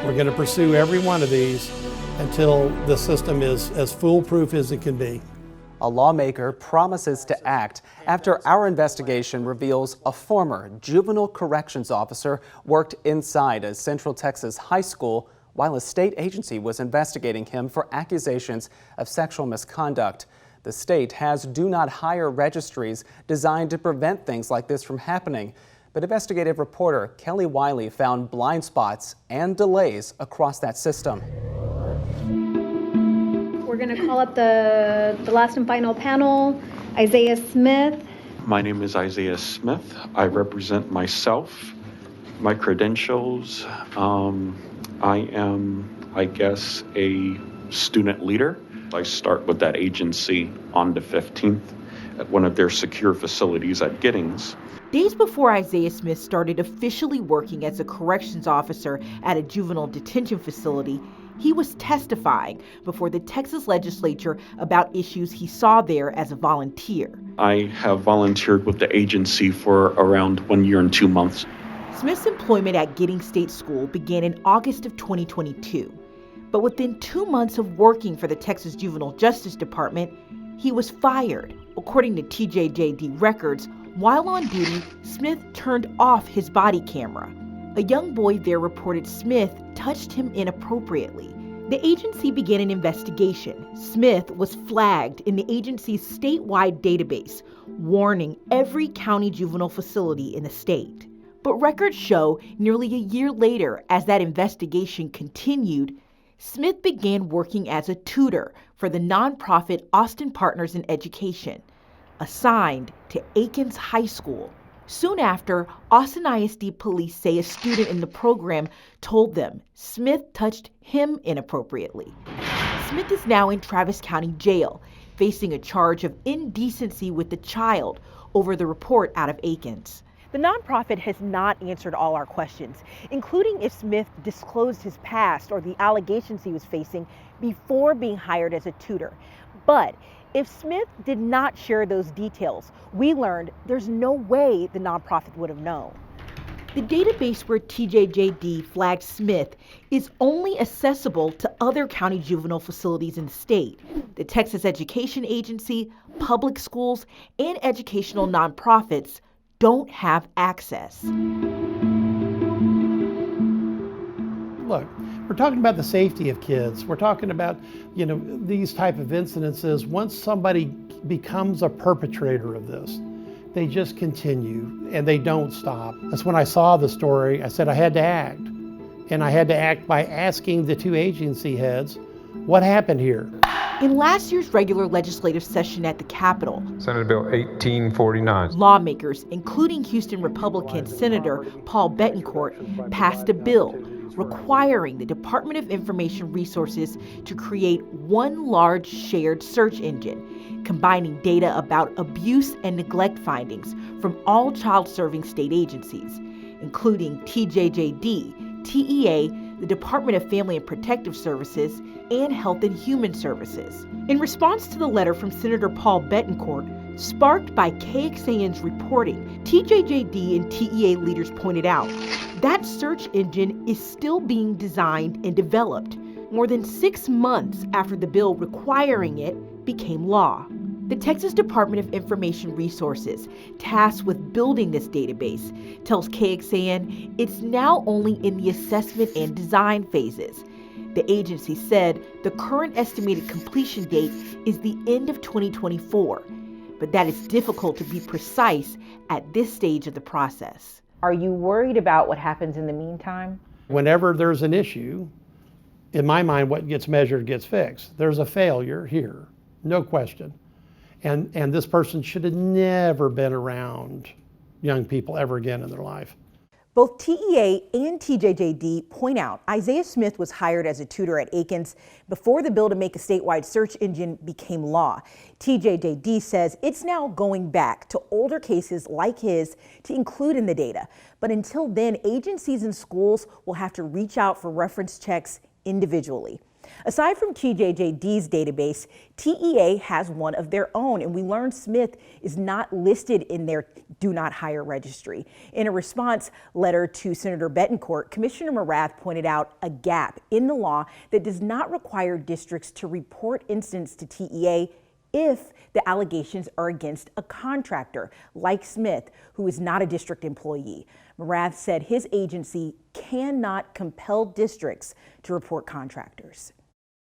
We're going to pursue every one of these until the system is as foolproof as it can be. A lawmaker promises to act after our investigation reveals a former juvenile corrections officer worked inside a Central Texas high school while a state agency was investigating him for accusations of sexual misconduct. The state has do not hire registries designed to prevent things like this from happening. But investigative reporter Kelly Wiley found blind spots and delays across that system. We're going to call up the last and final panel, Isaiah Smith. My name is Isaiah Smith. I represent myself, my credentials. I am, I guess, a student leader. I start with that agency on the 15th at one of their secure facilities at Giddings. Days before Isaiah Smith started officially working as a corrections officer at a juvenile detention facility, he was testifying before the Texas legislature about issues he saw there as a volunteer. I have volunteered with the agency for around 1 year and 2 months. Smith's employment at Giddings State School began in August of 2022. But within 2 months of working for the Texas Juvenile Justice Department, he was fired. According to TJJD records, while on duty, Smith turned off his body camera. A young boy there reported Smith touched him inappropriately. The agency began an investigation. Smith was flagged in the agency's statewide database, warning every county juvenile facility in the state. But records show nearly a year later, as that investigation continued, Smith began working as a tutor for the nonprofit Austin Partners in Education, assigned to Aikens High School. Soon after, Austin ISD police say a student in the program told them Smith touched him inappropriately. Smith is now in Travis County Jail, facing a charge of indecency with the child over the report out of Aikens. The nonprofit has not answered all our questions, including if Smith disclosed his past or the allegations he was facing before being hired as a tutor. But if Smith did not share those details, we learned there's no way the nonprofit would have known. The database where TJJD flagged Smith is only accessible to other county juvenile facilities in the state. The Texas Education Agency, public schools, and educational nonprofits don't have access. Look, we're talking about the safety of kids. We're talking about, these type of incidences. Once somebody becomes a perpetrator of this, they just continue and they don't stop. That's when I saw the story, I said I had to act. And I had to act by asking the two agency heads, what happened here? In last year's regular legislative session at the Capitol, Senate Bill 1849, lawmakers, including Houston Republican Senator Paul Bettencourt, passed a bill requiring the Department of Information Resources to create one large shared search engine, combining data about abuse and neglect findings from all child-serving state agencies, including TJJD, TEA, the Department of Family and Protective Services, and Health and Human Services. In response to the letter from Senator Paul Bettencourt, sparked by KXAN's reporting, TJJD and TEA leaders pointed out that search engine is still being designed and developed more than 6 months after the bill requiring it became law. The Texas Department of Information Resources, tasked with building this database, tells KXAN it's now only in the assessment and design phases. The agency said the current estimated completion date is the end of 2024, but that is difficult to be precise at this stage of the process. Are you worried about what happens in the meantime? Whenever there's an issue, in my mind, what gets measured gets fixed. There's a failure here, no question. And this person should have never been around young people ever again in their life. Both TEA and TJJD point out Isaiah Smith was hired as a tutor at Aikens before the bill to make a statewide search engine became law. TJJD says it's now going back to older cases like his to include in the data. But until then, agencies and schools will have to reach out for reference checks individually. Aside from TJJD's database, TEA has one of their own, and we learned Smith is not listed in their do not hire registry. In a response letter to Senator Betancourt, Commissioner Morath pointed out a gap in the law that does not require districts to report incidents to TEA if the allegations are against a contractor like Smith, who is not a district employee. Morath said his agency cannot compel districts to report contractors.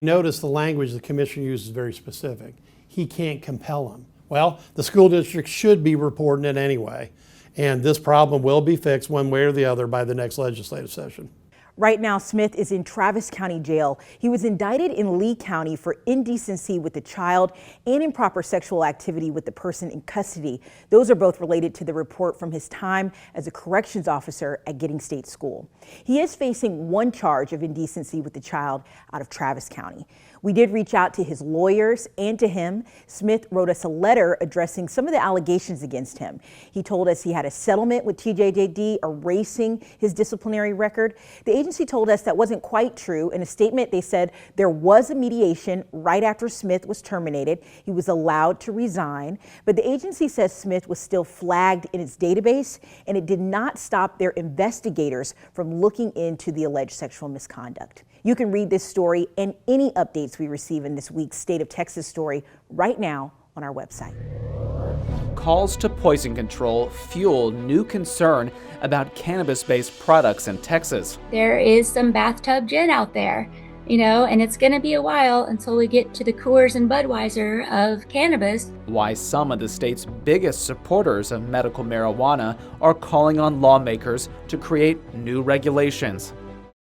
Notice the language the commissioner uses is very specific. He can't compel them. Well, the school district should be reporting it anyway, and this problem will be fixed one way or the other by the next legislative session. Right now, Smith is in Travis County Jail. He was indicted in Lee County for indecency with a child and improper sexual activity with the person in custody. Those are both related to the report from his time as a corrections officer at Giddings State School. He is facing one charge of indecency with the child out of Travis County. We did reach out to his lawyers and to him. Smith wrote us a letter addressing some of the allegations against him. He told us he had a settlement with TJJD erasing his disciplinary record. The agency told us that wasn't quite true. In a statement, they said there was a mediation right after Smith was terminated. He was allowed to resign, but the agency says Smith was still flagged in its database, and it did not stop their investigators from looking into the alleged sexual misconduct. You can read this story and any updates we receive in this week's State of Texas story right now on our website. Calls to poison control fuel new concern about cannabis-based products in Texas. There is some bathtub gin out there, and it's going to be a while until we get to the Coors and Budweiser of cannabis. Why some of the state's biggest supporters of medical marijuana are calling on lawmakers to create new regulations.